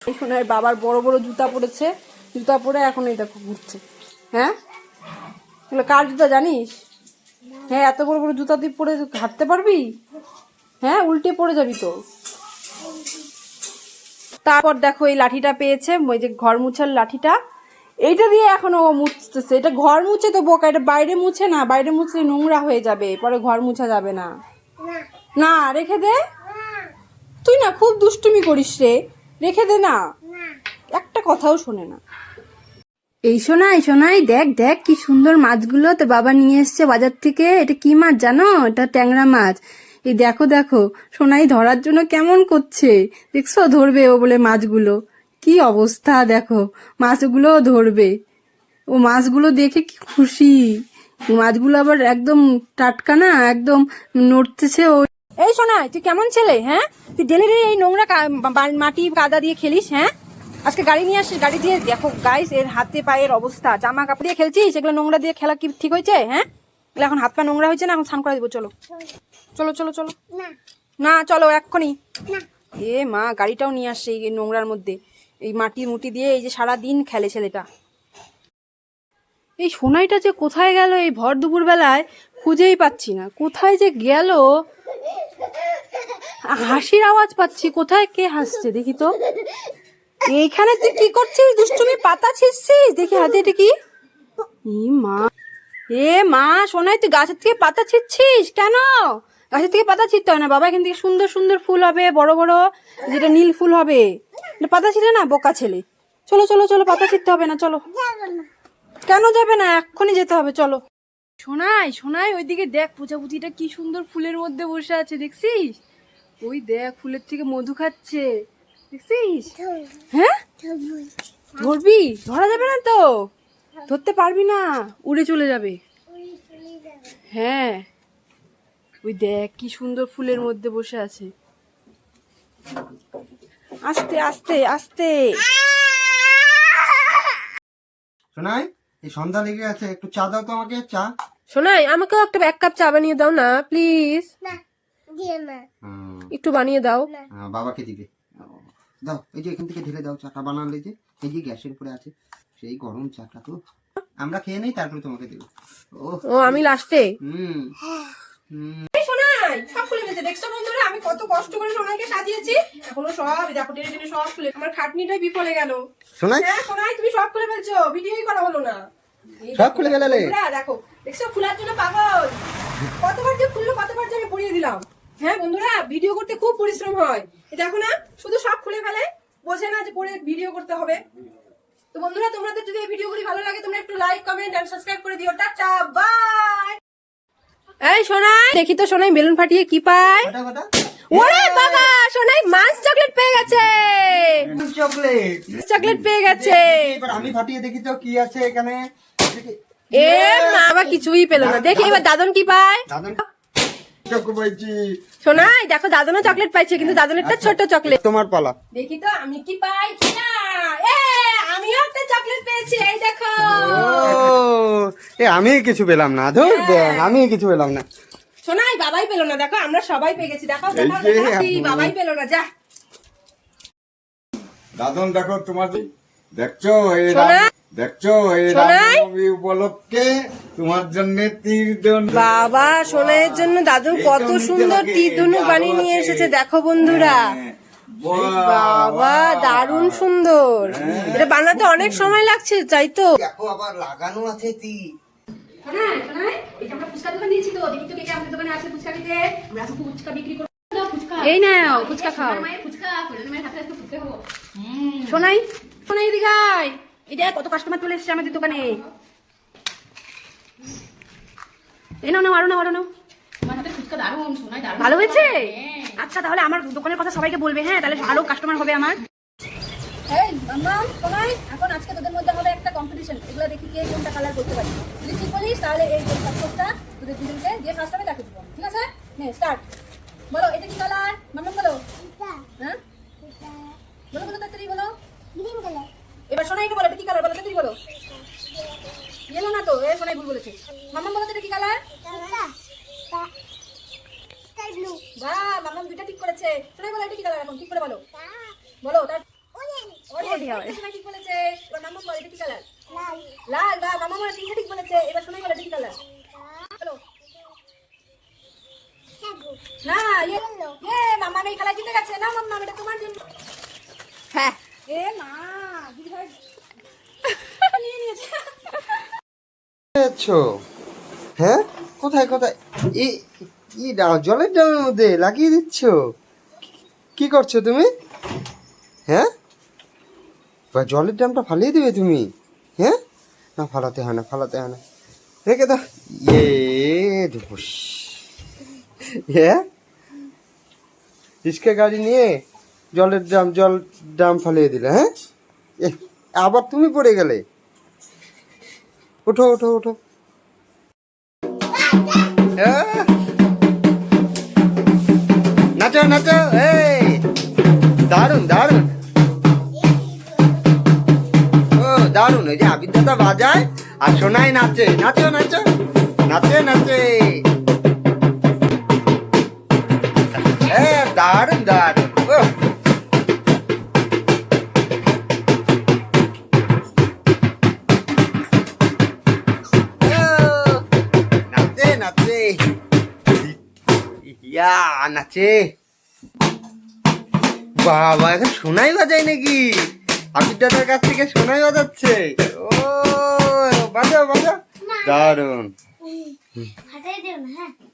এই সোনার বাবার বড় বড় জুতা পরেছে, জুতা পরে এখন এই দেখো ঘুরছে। হ্যাঁ, এগুলো কার জুতা জানিস? হ্যাঁ, এত বড় বড় জুতা দিয়ে পরে হাঁটতে পারবি? হ্যাঁ, উল্টে পড়ে যাবি তো। তারপর দেখো এই লাঠিটা পেয়েছে, ওই যে ঘর মুছার লাঠিটা, এইটা দিয়ে এখন ও মুছতেছে। এটা ঘর মুছে তো বোকা, এটা বাইরে মুছে না, বাইরে মুছলে নোংরা হয়ে যাবে, পরে ঘর মুছা যাবে না। না, রেখে দে। তুই না খুব দুষ্টুমি করিস রে, রেখে দে না, একটা কথাও শোনে না। এই সোনাই সোনাই, দেখ দেখ কি সুন্দর মাছগুলো তোর বাবা নিয়ে এসছে বাজার থেকে। এটা কি মাছ জানো? এটা ট্যাংরা মাছ। এই দেখো দেখো, সোনাই ধরার জন্য কেমন করছে, দেখছো? ধরবে ও বলে মাছগুলো, কি অবস্থা দেখো, মাছগুলো ধরবে ও। মাছগুলো দেখে কি খুশি, মাছগুলো আবার একদম টাটকা না, একদম নড়তেছে ও। এই সোনাই, তুই কেমন ছেলে? হ্যাঁ, তুই ডেলি এই নোংরা মাটি কাদা দিয়ে খেলিস? হ্যাঁ, আজকে গাড়ি নিয়ে আসিস, গাড়ি দিয়ে দেখো গাইস এর হাতে পায়ের অবস্থা, জামা কাপড় দিয়ে খেলছিস, এগুলো নোংরা দিয়ে খেলা কি ঠিক হয়েছে? হ্যাঁ, এগুলো এখন হাত পা নোংরা হয়েছে না, এখন স্নান করে দেবো। চলো চলো চলো চলো, না চলো এক্ষুনি। এ মা, গাড়িটাও নিয়ে আসছে এই নোংরার মধ্যে, এই মাটি মুটি দিয়ে এই যে সারাদিন খেলে ছেলেটা। এই সোনাইটা যে কোথায় গেল এই ভর দুপুর বেলায়, খুঁজেই পাচ্ছি না, কোথায় যে গেল। হাসির আওয়াজ পাচ্ছি, কোথায় কে হাসছে দেখি তো। এইখানে তুই কি করছিস? দুষ্টুমি পাতা ছিঁড়ছিস, দেখি হাতে এটা কি? মা, এ মা, সোনাই তুই গাছের থেকে পাতা ছিঁড়ছিস কেন? গাছের থেকে পাতা ছিঁড়তে হয় না বাবা, এখান থেকে সুন্দর সুন্দর ফুল হবে, বড় বড়, যেটা নীল ফুল হবে। পাতা ছিঁড়ে না, বোকা ছেলে। চলো চলো চলো, পাতা ছিঁড়তে হবে না, চলো। কেন যাবে না? এক্ষুনি যেতে হবে, চলো। সোনাই সোনাই, ওইদিকে দেখ, প্রজাপতিটা কি সুন্দর ফুলের মধ্যে বসে আছে, দেখছিস? ওই দেখ, ফুলের থেকে মধু খাচ্ছে, দেখছিস? হ্যাঁ, ধরবি? ধরা যাবে না তো, ধরতে পারবি না, উড়ে চলে যাবে। হ্যাঁ, ওই দেখ কি সুন্দর ফুলের মধ্যে বসে আছে। আস্তে আস্তে আস্তে। শোনাই, এই সন্ধ্যা লেগে আছে, একটু চা দাও তো আমাকে, চা। শোনাই, আমাকেও একটা 1 কাপ চা বানিয়ে দাও না প্লিজ। একটু বানিয়ে দাও। বাবাকে দিবে, দাও। এই যে এখান থেকে ঢেলে দাও, চাটা বানালে যে এই যে গ্যাসের উপরে আছে, সেই গরম চাটা তো আমরা খেয়ে নেই, তারপরে তোমাকে দেবো। ও, আমি লাস্টে। সোনাই সব খুলে গেছে, দেখছো বন্ধুরা আমি কত কষ্ট করে সোনাইকে সাজিয়েছি, এখনো সব দেখো টেনে টেনে সব খুলে, আমার খাটনিটাই বিফলে গেল। সোনাই, হ্যাঁ সোনাই, তুমি সব খুলে ফেলছো, ভিডিওই করা হলো না। সব খুলে গেলে দেখো, দেখছো খোলার জন্য পাগল, কতবার যে খুললো, কতবার যে আমি পড়িয়ে দিলাম। হ্যাঁ বন্ধুরা, ভিডিও করতে খুব পরিশ্রম হয়, দেখো না, শুধু সব খুলে ফেলে, বোঝে না যে পরে ভিডিও করতে হবে। তো বন্ধুরা, তোমাদের যদি এই ভিডিওগুলি ভালো লাগে, তোমরা একটু লাইক, কমেন্ট এন্ড সাবস্ক্রাইব করে দিও। Tata, bye. এই সোনাই, দেখি তো সোনাই বেলুন ফাটিয়ে কি পায়। ওরে বাবা, সোনাই মাছ চকলেট পেয়ে গেছে, চকলেট চকলেট পেয়ে গেছে। এবার আমি ফাটিয়ে দেখি তো কি আছে এখানে। এ বাবা, কিছুই পেলো না। দেখি এবার দাদন কি পায়। দাদন চকো পাইছি। সোনাই দেখো, দাদনও চকলেট পাইছে, কিন্তু দাদনেরটা ছোট চকলেট। তোমার পালা, দেখি তো আমি কি পাই কিনা। এ, আমিও একটা চকলেট পেয়েছি, এই দেখো। আমি কিছু পেলাম না, ধর আমি কিছু পেলাম না। সোনাই বাবাই পেলো না, দেখো আমরা সবাই পেয়ে গেছি। দেখো দেখো, বাবাই পেলো না, যা। দাদন দেখো তোমার, দেখছো এই সোনাই, দেখছো এই সোনাই, রামনবমী উপলক্ষে তোমার জন্য তীর ধনুক। বাবা সোনাইয়ের জন্য দাদু কত সুন্দর তীর ধনুক বানিয়ে নিয়ে এসেছে, দেখো বন্ধুরা। বাবা দারুণ সুন্দর, এটা বানাতে অনেক সময় লাগছে, তাই তো। দেখো আবার লাগানো আছে তীর। সোনাই সোনাই, এটা আমরা ফুচকা দোকান দিয়েছি তো, দেখি তো কে আমাদের দোকানে আছে ফুচকা খেতে। আমরা এখন ফুচকা বিক্রি করব। এই নাও ফুচকা খাও। সোনাই সোনাই, এদিকে আয়, এই দেখ কত কাস্টমার চলে এসেছে আমাদের দোকানে। এই নাও নাও, আরো নাও, আরো নাও। ভালো হয়েছে? আচ্ছা, তাহলে আমার দোকানের কথা সবাইকে বলবে, হ্যাঁ, তাহলে আরো কাস্টমার হবে আমার। এই মাম্মা, সোনাই, এখন আজকে তোদের মধ্যে হবে একটা কম্পিটিশন, এগুলো দেখি কে কোনটা কালার করতে পারে। যদি ঠিক বলিস তাহলে এই সাপোর্টটা তোদের দুজনকে যে ফার্স্ট হবে তাকে দিব, ঠিক আছে? নে স্টার্ট। বলো এটা কি কালার? মাম্মা বলো। হ্যাঁ, বলো বলো, তাড়াতাড়ি বলো। Green colour. এবার সোনাই বলো এটা কি কালার, বলো তাড়াতাড়ি বলো। ইয়েলো না তো, এ সোনাই ভুল বলেছে। মাম্মা বলো এটা কি কালার? Sky blue. বাহ, মাম্মা দুইটা ঠিক করেছে। সোনাই বলো এটা কি কালার, এখন ঠিক করে বলো। বলো তার ঠিক বলেছে। এবার মামা বলে এটা কি কালার? লাল। বা মামা বলে তিনটা ঠিক বলেছে। এবার সোনাই বলে এটা কি কালার? চলো। না, মামা এই খেলা জিতে গেছে। না মাম্মা, এটা তোমার জন্য। হ্যাঁ। এ মা, দিদি ভাই নিয়ে নিয়েছে। আছো হ্যাঁ, কোথায় কোথায় জলের ড্রামের মধ্যে লাগিয়ে দিচ্ছ? কি করছো তুমি? হ্যাঁ, জলের ড্রামটা ফালিয়ে দেবে তুমি? হ্যাঁ, না ফালাতে হয় না, ফালাতে হয় না, রেখে দাও। ধুপুস। হ্যাঁ, রিস্কা গাড়ি নিয়ে জল ড্রাম ফালিয়ে দিলে। হ্যাঁ, আবার তুমি পড়ে গেলে। ওঠো ওঠো ওঠো। নাচো নাচো, এই দারুন দারুন। ও দারুন, ওই যে আবির দাদা বাজায় আর সোনাই নাচে। নাচো নাচো, নাচে নাচে। দারুন দারুন। নাচে নাচে, ইয়া নাচে। বাবা, এখন সোনাই বাজায় নাকি? আবির দাদার কাছ থেকে সোনাই বাজাচ্ছে। ও বাজাও বাজাও, দারুন।